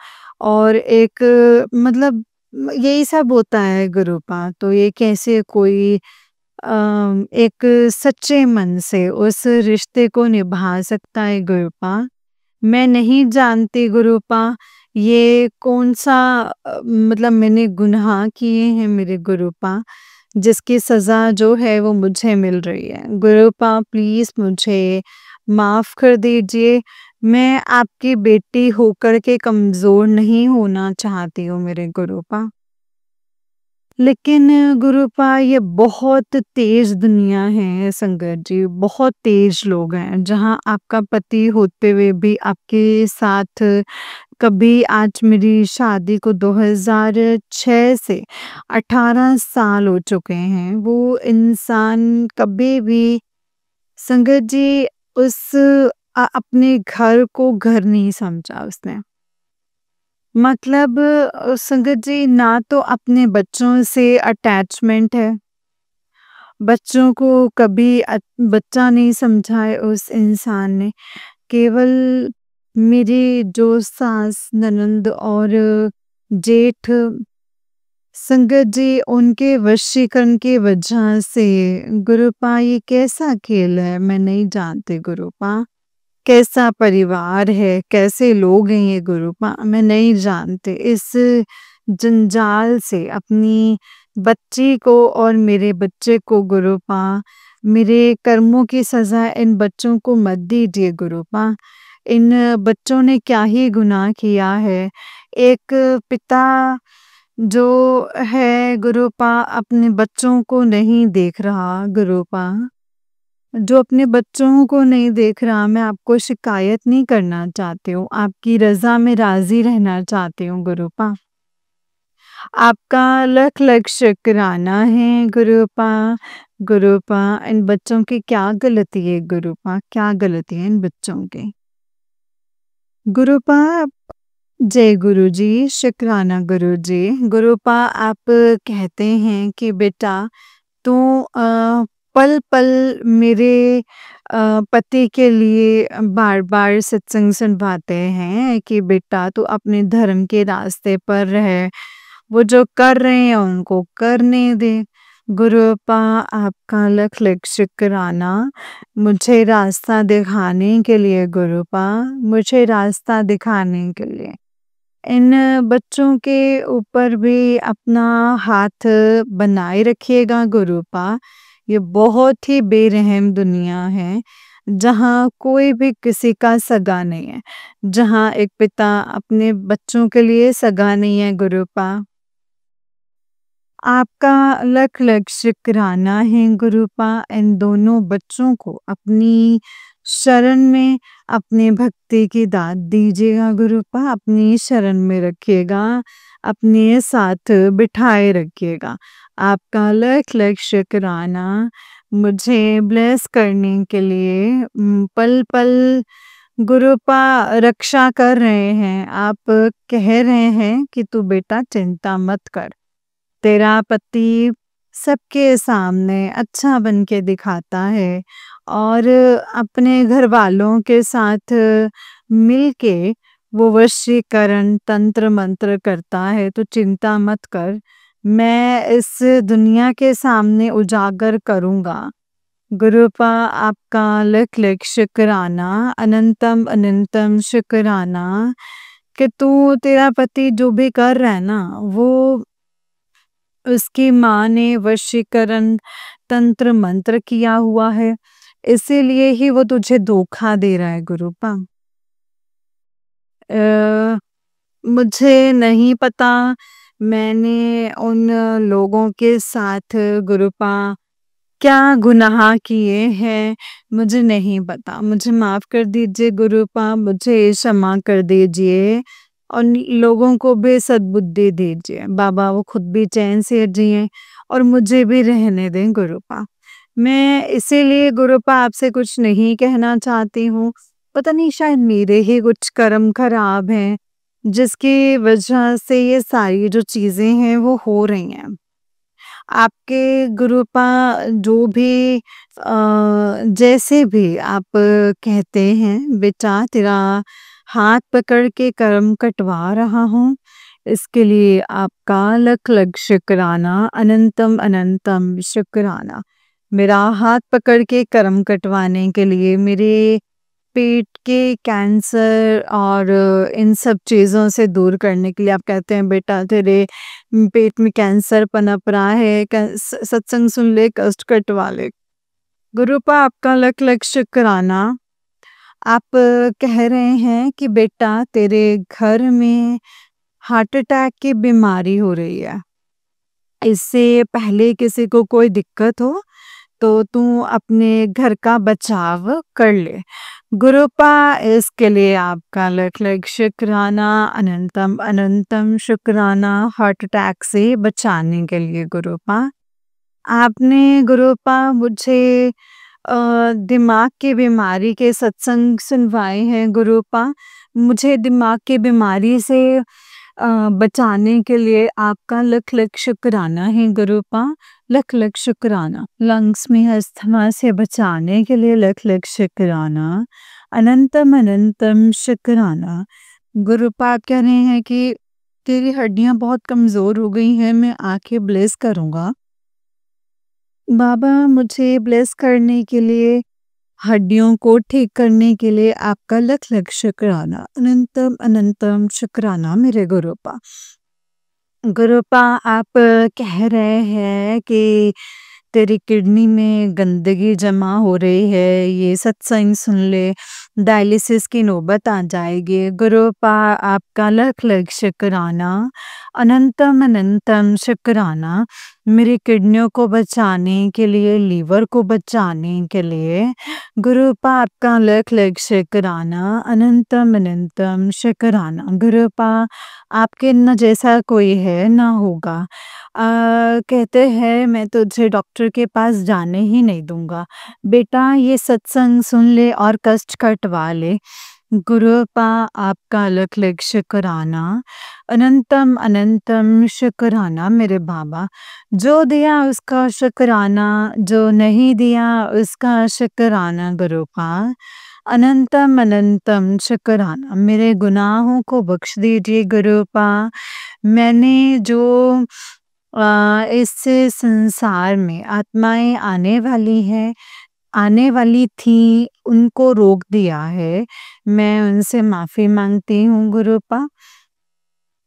Speaker 1: और एक मतलब यही सब होता है गुरुपा। तो ये कैसे कोई एक सच्चे मन से उस रिश्ते को निभा सकता है गुरुपा। मैं नहीं जानती गुरुपा ये कौन-सा मतलब मैंने गुनाह किए हैं मेरे गुरुपा, जिसकी सज़ा जो है वो मुझे मिल रही है। गुरुपा प्लीज़ मुझे माफ़ कर दीजिए। मैं आपकी बेटी होकर के कमज़ोर नहीं होना चाहती हूँ मेरे गुरुपा। लेकिन गुरुपा ये बहुत तेज़ दुनिया है संगत जी, बहुत तेज़ लोग हैं। जहाँ आपका पति होते हुए भी आपके साथ कभी आज मेरी शादी को 2006 से 18 साल हो चुके हैं। वो इंसान कभी भी संगत जी उस अपने घर को घर नहीं समझा उसने। मतलब संगत जी ना तो अपने बच्चों से अटैचमेंट है, बच्चों को कभी बच्चा नहीं समझा है उस इंसान ने। केवल मेरी जो सास, ननंद और जेठ संगत जी उनके वशीकरण की वजह से गुरुपा ये कैसा खेल है मैं नहीं जानती गुरुपा। कैसा परिवार है, कैसे लोग हैं ये गुरुपा मैं नहीं जानती। इस जंजाल से अपनी बच्ची को और मेरे बच्चे को गुरुपा मेरे कर्मों की सज़ा इन बच्चों को मत दीजिए गुरुपा। इन बच्चों ने क्या ही गुनाह किया है। एक पिता जो है गुरुपा अपने बच्चों को नहीं देख रहा गुरुपा, जो अपने बच्चों को नहीं देख रहा। मैं आपको शिकायत नहीं करना चाहती हूँ, आपकी रज़ा में राज़ी रहना चाहती हूँ गुरुपा। आपका लख लख शुक्राना है गुरुपा। गुरुपा इन बच्चों की क्या गलती है गुरुपा, क्या गलती है इन बच्चों की? गुरुपा जय गुरु जी, शुक्राना गुरु जी। गुरुपा आप कहते हैं कि बेटा तू पल-पल मेरे पति के लिए बार-बार सत्संग सुनवाते हैं कि बेटा तू अपने धर्म के रास्ते पर रह, वो जो कर रहे हैं उनको करने दे। गुरुपा आपका लख लख शुक्राना मुझे रास्ता दिखाने के लिए गुरुपा, मुझे रास्ता दिखाने के लिए। इन बच्चों के ऊपर भी अपना हाथ बनाए रखिएगा गुरुपा। ये बहुत ही बेरहम दुनिया है, जहाँ कोई भी किसी का सगा नहीं है, जहाँ एक पिता अपने बच्चों के लिए सगा नहीं है गुरुपा। आपका लख लख शुक्राना है गुरुपा। इन दोनों बच्चों को अपनी शरण में अपनी भक्ति की दात दीजिएगा गुरुपा, अपनी शरण में रखिएगा, अपने साथ बिठाए रखिएगा। आपका लख लख शुक्राना मुझे ब्लेस करने के लिए पल पल गुरुपा रक्षा कर रहे हैं। आप कह रहे हैं कि तू बेटा चिंता मत कर, तेरा पति सबके सामने अच्छा बन के दिखाता है और अपने घर वालों के साथ मिलके वो वशीकरण तंत्र मंत्र करता है, तो चिंता मत कर, मैं इस दुनिया के सामने उजागर करूँगा। गुरुपा आपका लख लख शुक्राना, अनंतम अनंतम शुक्राना कि तू तेरा पति जो भी कर रहा है ना, वो उसकी माँ ने वशीकरण तंत्र मंत्र किया हुआ है, इसीलिए ही वो तुझे धोखा दे रहा है गुरुपा। मुझे नहीं पता मैंने उन लोगों के साथ गुरुपा क्या गुनाह किए हैं, मुझे नहीं पता। मुझे माफ़ कर दीजिए गुरुपा, मुझे क्षमा कर दीजिए और लोगों को भी सद्बुद्धि दीजिए। बाबा वो खुद भी चैन से जिएँ और मुझे भी रहने दें गुरुपा। मैं इसीलिए गुरुपा आपसे कुछ नहीं कहना चाहती हूँ। पता नहीं शायद मेरे ही कुछ कर्म खराब हैं, जिसकी वजह से ये सारी जो चीज़ें हैं वो हो रही हैं। आपके गुरुपा जो भी जैसे भी आप कहते हैं बेटा तेरा हाथ पकड़ के कर्म कटवा रहा हूँ, इसके लिए आपका लख लख शुक्राना, अनंतम अनंतम शुक्राना। मेरा हाथ पकड़ के कर्म कटवाने के लिए, मेरे पेट के कैंसर और इन सब चीज़ों से दूर करने के लिए। आप कहते हैं बेटा तेरे पेट में कैंसर पनप रहा है, सत्संग सुन ले, कष्ट कटवा ले। गुरुपा आपका लख लख शुक्राना। आप कह रहे हैं कि बेटा तेरे घर में हार्ट अटैक की बीमारी हो रही है, इससे पहले किसी को कोई दिक्कत हो तो तू अपने घर का बचाव कर ले। गुरुपा इसके लिए आपका लख लख शुक्राना, अनंतम अनंतम शुक्राना, हार्ट अटैक से बचाने के लिए गुरुपा। आपने गुरुपा मुझे दिमाग की बीमारी के सत्संग सुनवाए हैं गुरुपा। मुझे दिमाग की बीमारी से बचाने के लिए आपका लख-लख शुक्राना है गुरुपा, लख-लख शुक्राना। लंग्स में अस्थमा से बचाने के लिए लख-लख शुक्राना, अनंतम अनंतम शुक्राना। गुरुपा आप कह रहे हैं कि तेरी हड्डियाँ बहुत कमज़ोर हो गई हैं, मैं आके ब्लेस करूँगा। बाबा मुझे ब्लेस करने के लिए, हड्डियों को ठीक करने के लिए आपका लख-लख शुक्राना, अनंतम अनंतम शुक्राना मेरे गुरुपा। गुरुपा आप कह रहे हैं कि तेरी किडनी में गंदगी जमा हो रही है, ये सत्संग सुन ले, डायलिसिस की नौबत आ जाएगी। गुरुपा आपका लख-लख शुक्राना, अनंतम अनंतम शुक्राना, मेरी किडनियों को बचाने के लिए, लीवर को बचाने के लिए। गुरुपा आपका लख-लख शुक्राना, अनंतम अनंतम शुक्राना। गुरुपा आपके न जैसा कोई है ना होगा। कहते हैं मैं तुझे डॉक्टर के पास जाने ही नहीं दूँगा। बेटा ये सत्संग सुन ले और कष्ट कटवा ले। गुरुपा आपका लख-लख शुक्राना, अनंतम अनंतम शुक्राना मेरे बाबा। जो दिया उसका शुक्राना, जो नहीं दिया उसका शुक्राना गुरुपा। अनंतम अनंतम शुक्राना, मेरे गुनाहों को बख्श दीजिए गुरुपा। मैंने जो इस संसार में आत्माएँ आने वाली थी, उनको रोक दिया है। मैं उनसे माफ़ी माँगती हूँ गुरुपा।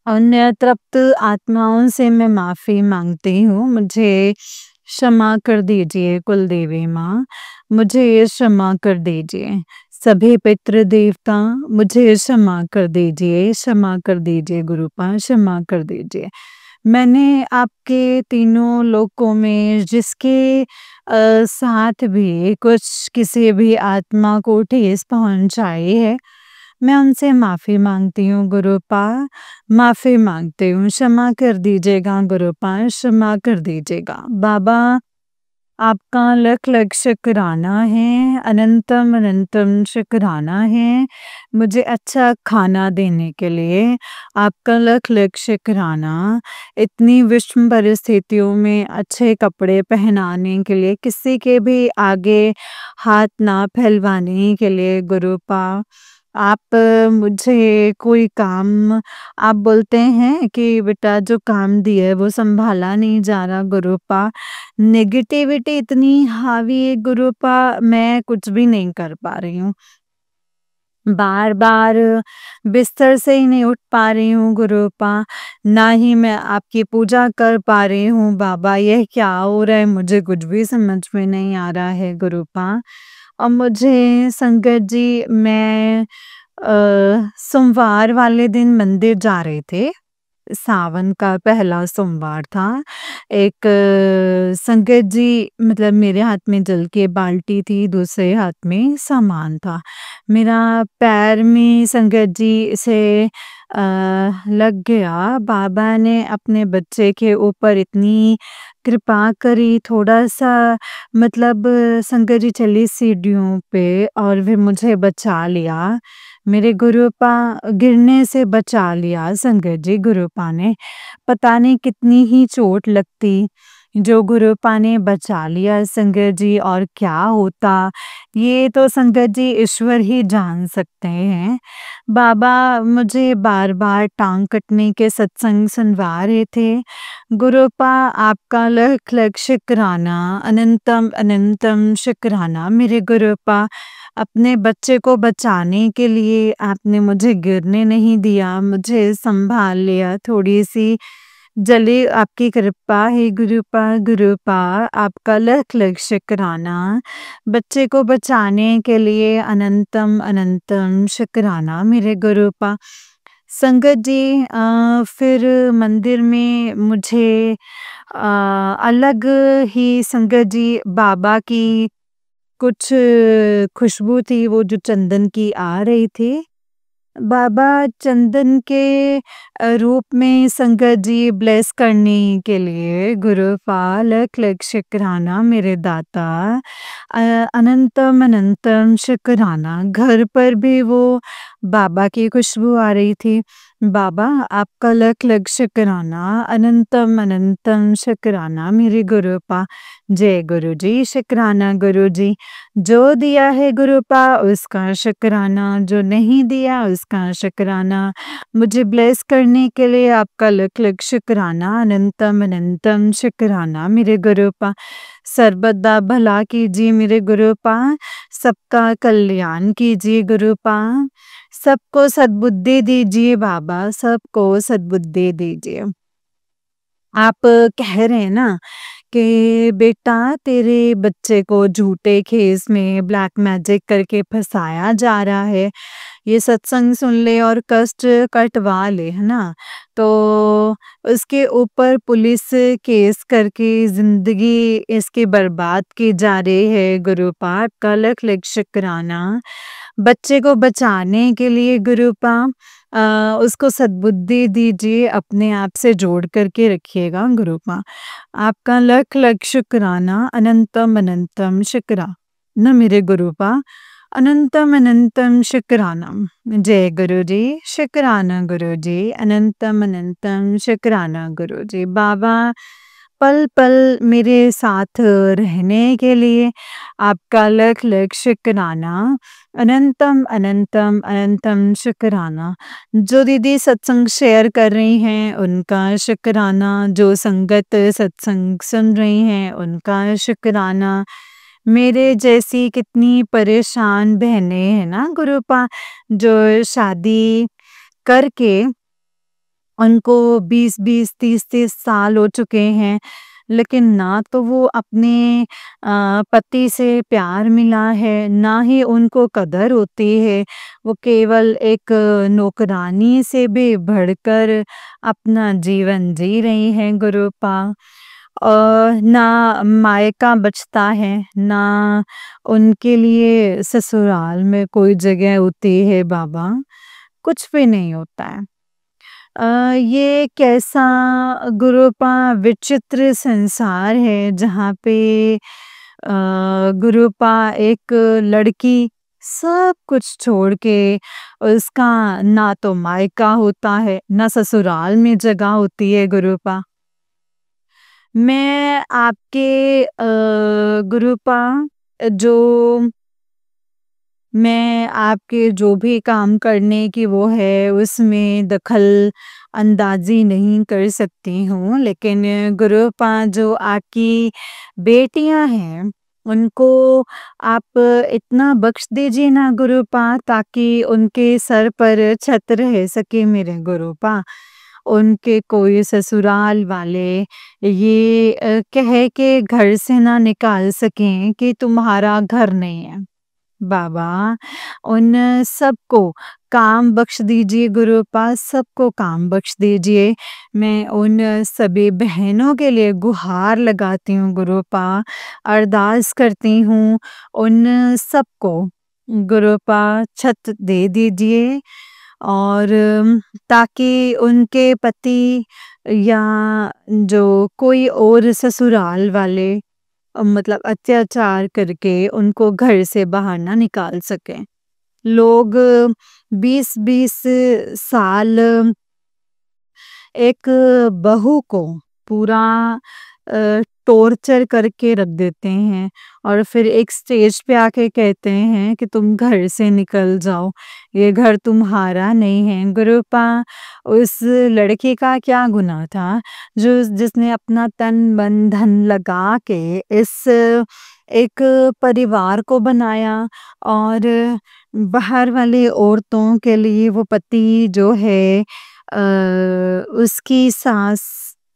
Speaker 1: अन्य तृप्त आत्माओं से मैं माफ़ी माँगती हूँ। मुझे क्षमा कर दीजिए कुलदेवी माँ, मुझे क्षमा कर दीजिए। सभी पितृ देवता मुझे क्षमा कर दीजिए गुरुपा, क्षमा कर दीजिए। मैंने आपके तीनों लोकों में जिसके साथ भी कुछ किसी भी आत्मा को ठेस पहुँचाई है, मैं उनसे माफ़ी माँगती हूँ गुरुपा, माफ़ी माँगती हूँ। क्षमा कर दीजिएगा गुरुपा, क्षमा कर दीजिएगा। बाबा आपका लख-लख शुक्राना है, अनंतम अनंतम शुक्राना है, मुझे अच्छा खाना देने के लिए। आपका लख-लख शुक्राना, इतनी विषम परिस्थितियों में अच्छे कपड़े पहनाने के लिए, किसी के भी आगे हाथ ना फैलवाने के लिए गुरुपा। आप मुझे कोई काम आप बोलते हैं कि बेटा जो काम दिया है वो सँभाला नहीं जा रहा गुरुपा। नेगेटिविटी इतनी हावी है गुरुपा, मैं कुछ भी नहीं कर पा रही हूँ। बार-बार बिस्तर से ही नहीं उठ पा रही हूँ गुरुपा, ना ही मैं आपकी पूजा कर पा रही हूँ बाबा, यह क्या हो रहा है मुझे कुछ भी समझ में नहीं आ रहा है गुरुपा। और मुझे संगत जी मैं सोमवार वाले दिन मंदिर जा रहे थे, सावन का पहला सोमवार था। एक संगत जी मतलब मेरे हाथ में जल की बाल्टी थी, दूसरे हाथ में सामान था। मेरा पैर में संगत जी से लग गया। बाबा ने अपने बच्चे के ऊपर इतनी कृपा करी, थोड़ा-सा मतलब संगत जी चली सीढ़ियों पे और फिर मुझे बचा लिया। मेरे गुरुपा गिरने से बचा लिया संगत जी गुरुपा ने। पता नहीं कितनी ही चोट लगती, जो गुरुपा ने बचा लिया संगत जी और क्या होता, ये तो संगत जी ईश्वर ही जान सकते हैं। बाबा मुझे बार-बार टाँग कटने के सत्संग सुनवा रहे थे। गुरुपा आपका लख-लख शुक्राना, अनंतम अनंतम शुक्राना मेरे गुरुपा। अपने बच्चे को बचाने के लिए आपने मुझे गिरने नहीं दिया, मुझे सँभाल लिया, थोड़ी-सी जली आपकी कृपा है गुरुपा, गुरुपा आपका लख-लख शुक्राना। बच्चे को बचाने के लिए अनंतम अनंतम शुक्राना मेरे गुरुपा। संगत जी फिर मंदिर में मुझे अलग ही संगत जी बाबा की कुछ खुशबू थी वो जो चंदन की आ रही थी। बाबा चंदन के रूप में संगत जी ब्लेस करने के लिए गुरुपा लख-लख शुक्राना मेरे दाता। अनंतम अनंतम शुक्राना। घर पर भी वो बाबा की खुशबू आ रही थी। बाबा आपका लख लख शुक्राना, अनंतम अनंतम शुक्राना मेरे गुरुपा। जय गुरु जी, शुक्राना गुरु जी। जो दिया है गुरुपा उसका शुक्राना, जो नहीं दिया उसका शुक्राना। मुझे ब्लेस करने के लिए आपका लख लख शुक्राना, अनंतम अनंतम शुक्राना मेरे गुरुपा। सर्वदा भला कीजिए मेरे गुरुपा, सबका कल्याण कीजिए गुरुपा। सबको सद्बुद्धि दीजिए बाबा, सबको सद्बुद्धि दीजिए। आप कह रहे हैं ना कि बेटा तेरे बच्चे को झूठे केस में ब्लैक मैजिक करके फंसाया जा रहा है, ये सत्संग सुन ले और कष्ट कटवा ले, है ना? तो उसके ऊपर पुलिस केस करके ज़िंदगी इसकी बर्बाद की जा रही है गुरुपाठ का लख लख शुक्राना। बच्चे को बचाने के लिए गुरुपा उसको सद्बुद्धि दीजिए, अपने आप से जोड़ करके रखिएगा गुरुपा। आपका लख लख शुक्राना, अनंतम अनंतम शुक्राना मेरे गुरुपा। अनंतम अनंतम शुक्राना। जय गुरु जी, शुक्राना गुरु जी, अनंतम अनंतम शुक्राना गुरु जी। बाबा पल पल मेरे साथ रहने के लिए आपका लख लख शुक्राना, अनंतम अनंतम अनंतम शुक्राना। जो दीदी सत्संग शेयर कर रही हैं उनका शुक्राना, जो संगत सत्संग सुन रही हैं उनका शुक्राना। मेरे जैसी कितनी परेशान बहनें हैं ना गुरुपा, जो शादी करके उनको 20-20, 30-30 साल हो चुके हैं, लेकिन ना तो वो अपने पति से प्यार मिला है, ना ही उनको कदर होती है। वो केवल एक नौकरानी से भी बढ़कर अपना जीवन जी रही हैं गुरुपा। ना मायका बचता है, ना उनके लिए ससुराल में कोई जगह होती है बाबा, कुछ भी नहीं होता है। ये कैसा गुरुपा विचित्र संसार है जहाँ पे गुरुपा एक लड़की सब कुछ छोड़ के उसका ना तो मायका होता है, ना ससुराल में जगह होती है गुरुपा। मैं आपके गुरुपा जो मैं आपके जो भी काम करने की वो है उसमें दखल अंदाज़ी नहीं कर सकती हूँ, लेकिन गुरुपा जो आपकी बेटियाँ हैं, उनको आप इतना बख्श दीजिए ना गुरुपा, ताकि उनके सर पर छत रह सके मेरे गुरुपा। उनके कोई ससुराल वाले ये कह के घर से ना निकाल सकें कि तुम्हारा घर नहीं है। बाबा, उन सबको काम बख्श दीजिए गुरुपा, सबको काम बख्श दीजिए। मैं उन सभी बहनों के लिए गुहार लगाती हूँ गुरुपा, अरदास करती हूँ उन सबको गुरुपा छत दे दीजिए, और ताकि उनके पति या जो कोई और ससुराल वाले मतलब अत्याचार करके उनको घर से बाहर ना निकाल सकें। लोग 20-20 साल एक बहू को पूरा टॉर्चर करके रख देते हैं और फिर एक स्टेज पे आके कहते हैं कि तुम घर से निकल जाओ, ये घर तुम्हारा नहीं है। गुरुपा, उस लड़की का क्या गुनाह था जो जिसने अपना तन मन धन लगा के इस एक परिवार को बनाया, और बाहर वाली औरतों के लिए वो पति जो है उसकी सास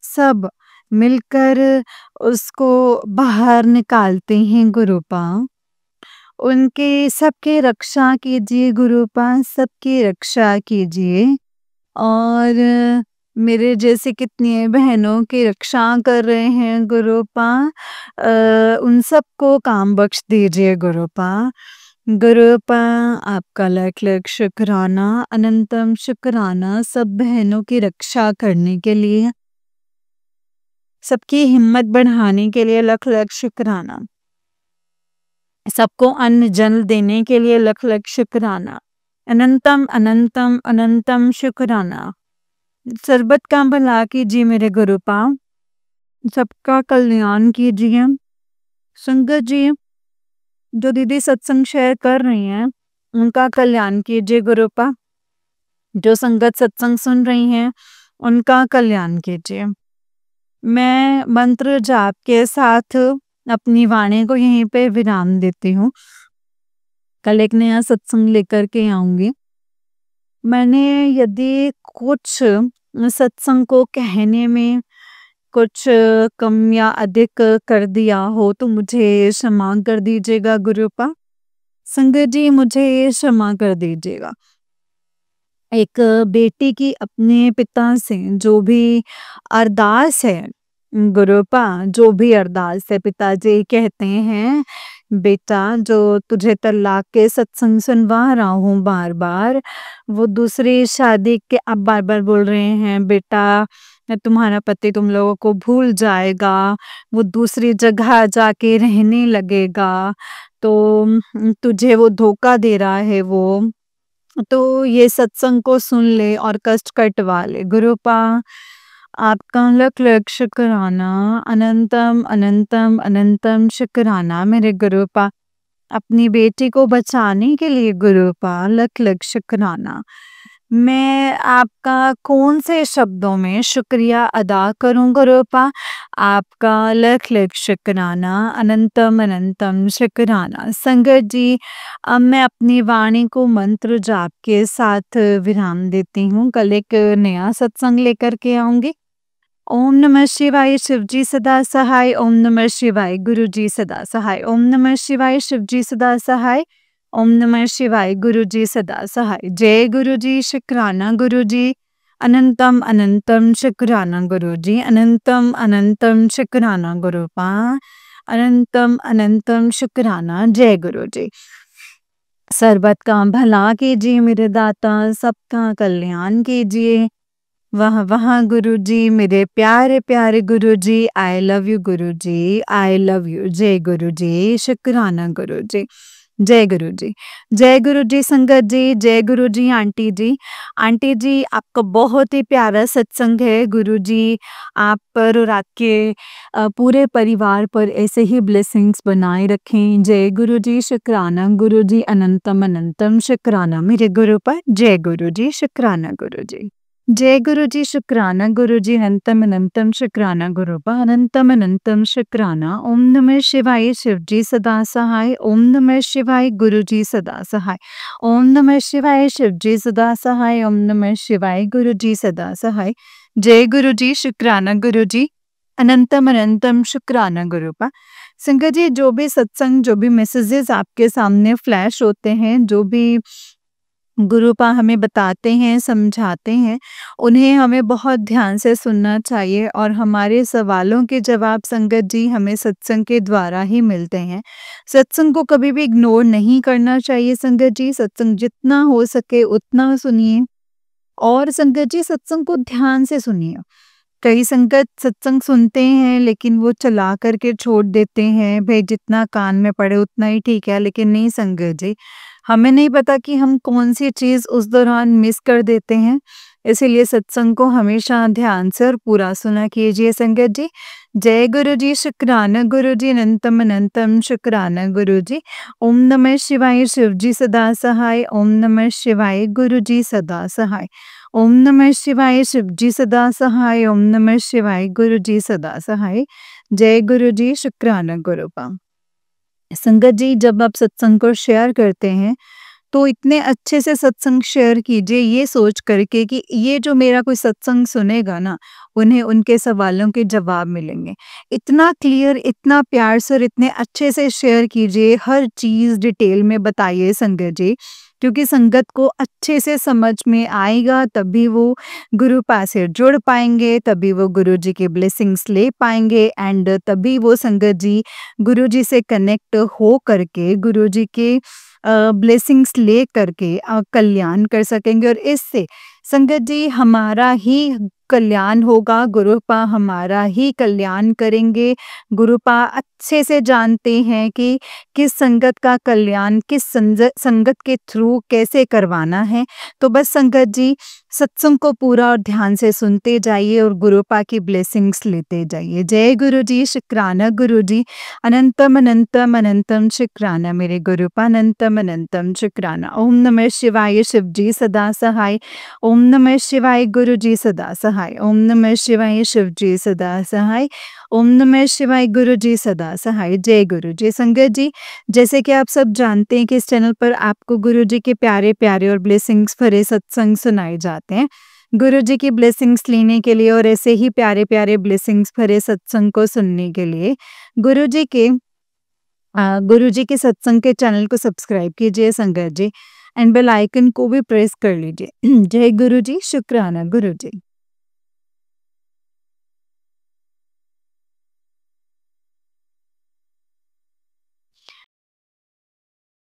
Speaker 1: सब मिलकर उसको बाहर निकालते हैं गुरुपा। उनके सबकी रक्षा कीजिए गुरुपा, सबकी रक्षा कीजिए, और मेरे जैसे कितनी बहनों की रक्षा कर रहे हैं गुरुपा, उन सबको काम बख्श दीजिए गुरुपा। गुरुपा, आपका लाख लाख शुक्राना, अनंतम शुक्राना सब बहनों की रक्षा करने के लिए, सबकी हिम्मत बढ़ाने के लिए लख लख शुक्राना। सबको अन्न जल देने के लिए लख लख शुक्राना। अनंतम अनंतम अनंतम शुक्राना। सर्बत का भला कीजिए मेरे गुरुपाल, सबका कल्याण कीजिए। संगत जी, जो दीदी सत्संग शेयर कर रही हैं उनका कल्याण कीजिए गुरुपा। जो संगत सत्संग सुन रही हैं उनका कल्याण कीजिए। मैं मंत्र जाप के साथ अपनी वाणी को यहीं पे विराम देती हूँ। कल एक नया सत्संग लेकर के आऊंगी। मैंने यदि कुछ सत्संग को कहने में कुछ कम या अधिक कर दिया हो तो मुझे क्षमा कर दीजिएगा गुरुपा। संगत जी, मुझे क्षमा कर दीजिएगा। एक बेटी की अपने पिता से जो भी अरदास है गुरुपा, जो भी अरदास है, पिताजी कहते हैं बेटा जो तुझे तलाक के सत्संग सुनवा रहा हूँ बार बार, वो दूसरी शादी के अब बार बार बोल रहे हैं बेटा तुम्हारा पति तुम लोगों को भूल जाएगा, वो दूसरी जगह जाके रहने लगेगा, तो तुझे वो धोखा दे रहा है वो, तो ये सत्संग को सुन ले और कष्ट कटवा ले। गुरुपा, आपका लख लख शुक्राना। अनंतम अनंतम अनंतम शुक्राना मेरे गुरुपा। अपनी बेटी को बचाने के लिए गुरुपा लख लख शुक्राना। मैं आपका कौन से शब्दों में शुक्रिया अदा करूं गुरुपा। आपका लख लख शुक्राना। अनंतम अनंतम शुक्राना। संगत जी, अब मैं अपनी वाणी को मंत्र जाप के साथ विराम देती हूँ। कल एक नया सत्संग लेकर के आऊंगी। ओम नमः शिवाय, शिवजी सदा सहाय। ओम नमः शिवाय, गुरुजी सदा सहाय। ओम नमः शिवाय, शिवजी सदा सहाय। ओम नमः शिवाय, गुरुजी सदा सहाय। जय गुरुजी, शुक्राना गुरुजी। अनंतम अनंतम शुक्राना गुरुजी। अनंतम अनंतम शुक्राना गुरुपा। अनंतम अनंतम शुक्राना। जय गुरुजी। सर्बत का भला कीजिए मेरे दाता, सबका कल्याण कीजिए। वाह वाह गुरुजी, मेरे प्यारे प्यारे Guruji. I love you Guruji, I love you. जय गुरुजी, शुक्राना गुरुजी। जय गुरुजी। जय गुरुजी संगत जी। जय गुरुजी आंटी जी। आंटी जी, आपका बहुत ही प्यारा सत्संग है। गुरुजी आप पर और आपके पूरे परिवार पर ऐसे ही ब्लेसिंग्स बनाए रखें। जय गुरुजी, शुक्राना गुरुजी। अनंतम अनंतम शुक्राना मेरे गुरु पर। जय गुरुजी, शुक्राना गुरुजी। जय गुरुजी, शुक्राना गुरुजी। अनंतम अनंतम शुक्राना गुरुपा। अनंतम अनंतम शुक्राना। ओम नमः शिवाय, शिवजी सदा सहाय। ओम नमः शिवाय, गुरुजी सदा सहाय। ओम नमः शिवाय, शिवजी सदा सहाय। ओम नमः शिवाय, गुरुजी सदा सहाय। जय गुरुजी, शुक्राना गुरुजी। अनंतम अनंतम शुक्राना गुरुपा। संगत जी, जो भी सत्संग, जो भी मैसेजेस आपके सामने फ्लैश होते हैं, जो भी गुरुपा हमें बताते हैं, समझाते हैं, उन्हें हमें बहुत ध्यान से सुनना चाहिए और हमारे सवालों के जवाब संगत जी हमें सत्संग के द्वारा ही मिलते हैं। सत्संग को कभी भी इग्नोर नहीं करना चाहिए संगत जी। सत्संग जितना हो सके उतना सुनिए और संगत जी सत्संग को ध्यान से सुनिए। कई संगत सत्संग सुनते हैं लेकिन वो चला करके छोड़ देते हैं, भाई जितना कान में पड़े उतना ही ठीक है। लेकिन नहीं संगत जी, हमें नहीं पता कि हम कौन सी चीज़ उस दौरान मिस कर देते हैं, इसीलिए सत्संग को हमेशा ध्यान से और पूरा सुना कीजिए संगत जी। जय गुरुजी, शुक्राना गुरुजी। अनंतम अनंतम शुक्राना गुरुजी। ओम नमः शिवाय, शिवजी सदा सहाय। ओम नमः शिवाय, गुरुजी सदा सहाय। ओम नमः शिवाय, शिवजी सदा सहाय। ओम नमः शिवाय, गुरुजी सदा सहाय। जय गुरुजी, शुक्राना गुरुपा। संगत जी, जब आप सत्संग को शेयर करते हैं तो इतने अच्छे से सत्संग शेयर कीजिए ये सोच करके कि ये जो मेरा कोई सत्संग सुनेगा ना, उन्हें उनके सवालों के जवाब मिलेंगे। इतना क्लियर, इतना प्यार से और इतने अच्छे से शेयर कीजिए, हर चीज़ डिटेल में बताइए संगत जी, क्योंकि संगत को अच्छे से समझ में आएगा, तभी वो गुरु पास से जुड़ पाएंगे, तभी वो गुरु जी के ब्लेसिंग्स ले पाएंगे एंड तभी वो संगत जी गुरु जी से कनेक्ट हो करके गुरु जी के ब्लेसिंग्स ले करके कल्याण कर सकेंगे। और इससे संगत जी हमारा ही कल्याण होगा, गुरुपा हमारा ही कल्याण करेंगे। गुरुपा अच्छे से जानते हैं कि किस संगत का कल्याण किस संगत के थ्रू कैसे करवाना है। तो बस संगत जी सत्संग को पूरा और ध्यान से सुनते जाइए और गुरुपा की ब्लेसिंग्स लेते जाइए। जय गुरु जी, शुक्राना गुरु जी, अनंतम अनंतम अनंतम शुक्राना मेरे गुरुपा, अनंतम अनंतम शुक्राना। ओम नमः शिवाय, शिव जी सदा सहाय। ओम नमः शिवाय, गुरु जी सदा सहाय। ओम नमः शिवाय, शिव जी सदा सहाय। ओम नमः शिवाय, गुरु जी सदा सहाय। जय गुरु जी। संगत जी, जैसे कि आप सब जानते हैं कि इस चैनल पर आपको गुरु जी के प्यारे प्यारे और ब्लेसिंग्स भरे सत्संग सुनाए जाते हैं। गुरु जी की ब्लेसिंग्स लेने के लिए और ऐसे ही प्यारे प्यारे ब्लेसिंग्स भरे सत्संग को सुनने के लिए गुरु जी के सत्संग के चैनल को सब्सक्राइब कीजिए संगत जी, एंड बेल आइकन को भी प्रेस कर लीजिए। जय गुरु जी, शुक्राना गुरु जी।